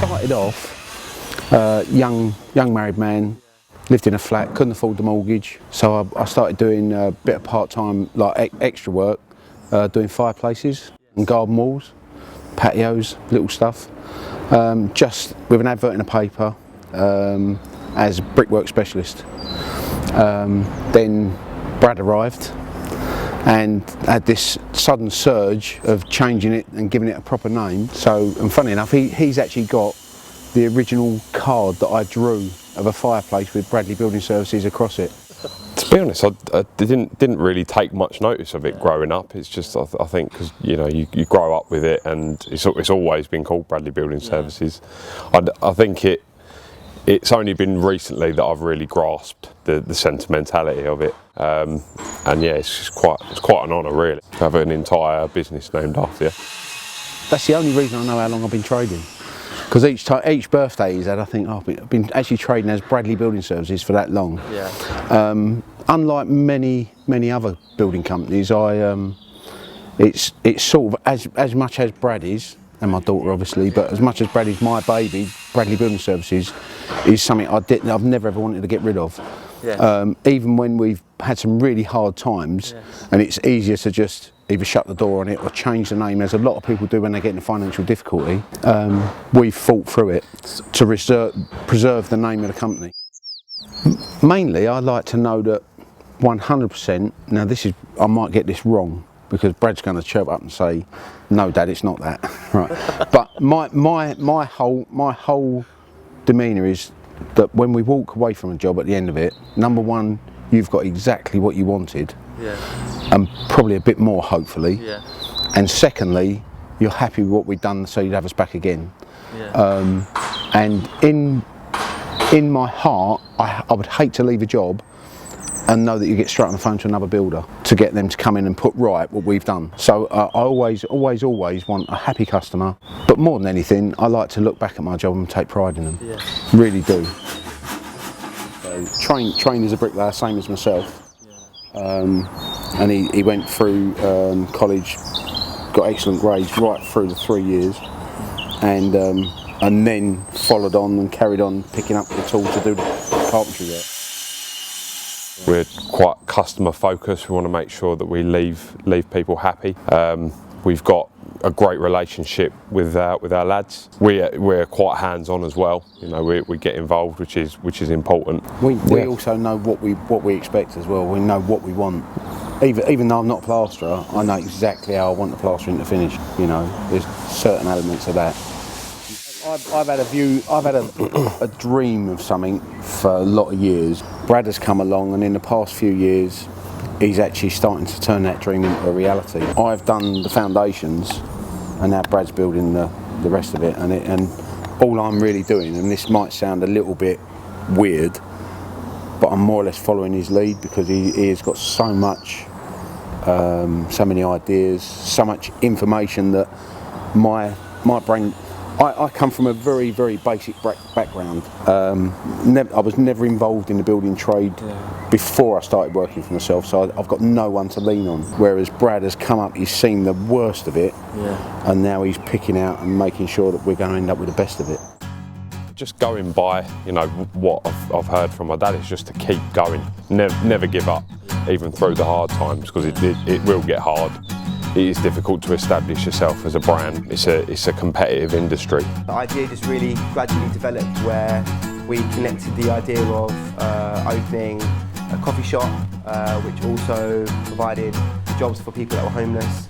started off young married man, lived in a flat, couldn't afford the mortgage, so I started doing a bit of part-time, like extra work, doing fireplaces and garden walls, patios, little stuff, just with an advert in a paper as a brickwork specialist. Then Brad arrived and had this sudden surge of changing it and giving it a proper name. So, and funny enough, he's actually got the original card that I drew of a fireplace with Bradley Building Services across it. To be honest, I didn't really take much notice of it growing up. It's just, I think, because you grow up with it, and it's always been called Bradley Building Services. I think it's only been recently that I've really grasped the sentimentality of it, and yeah, it's quite an honour really to have an entire business named after you. That's the only reason I know how long I've been trading. Because each birthday he's had, I think, oh, I've been actually trading as Bradley Building Services for that long. Yeah. Unlike many other building companies, it's sort of as much as Brad is, and my daughter obviously, but as much as Brad is my baby, Bradley Building Services is something I've never ever wanted to get rid of. Yeah. Even when we've had some really hard times, and it's easier to just either shut the door on it or change the name, as a lot of people do when they get into financial difficulty. We've fought through it to preserve the name of the company. Mainly, I like to know that 100%, now I might get this wrong, because Brad's going to chirp up and say, no Dad, it's not that, right? But my whole demeanour is that when we walk away from a job at the end of it, number one, you've got exactly what you wanted. Yeah. And probably a bit more, hopefully. Yeah. And secondly, you're happy with what we've done, so you'd have us back again. Yeah. And in my heart, I would hate to leave a job and know that you get straight on the phone to another builder to get them to come in and put right what we've done. So I always want a happy customer. But more than anything, I like to look back at my job and take pride in them. Yeah. Really do. So, trained as a bricklayer, same as myself. And he went through college, got excellent grades right through the 3 years, and then followed on and carried on picking up the tools to do the carpentry there. We're quite customer focused. We want to make sure that we leave people happy. We've got a great relationship with our lads. We're quite hands-on as well. We get involved, which is important. We also know what we expect as well. We know what we want. Even though I'm not a plasterer, I know exactly how I want the plastering to finish. There's certain elements of that. I've had a dream of something for a lot of years. Brad has come along, and in the past few years, he's actually starting to turn that dream into a reality. I've done the foundations, and now Brad's building the rest of it. And all I'm really doing, and this might sound a little bit weird, but I'm more or less following his lead, because he has got so much, so many ideas, so much information that my brain. I come from a very, very basic background. I was never involved in the building trade before I started working for myself, so I've got no one to lean on. Whereas Brad has come up, he's seen the worst of it, and now he's picking out and making sure that we're going to end up with the best of it. Just going by, what I've heard from my dad is just to keep going, never give up, even through the hard times, because it will get hard. It is difficult to establish yourself as a brand. It's a competitive industry. The idea just really gradually developed, where we connected the idea of opening a coffee shop, which also provided jobs for people that were homeless.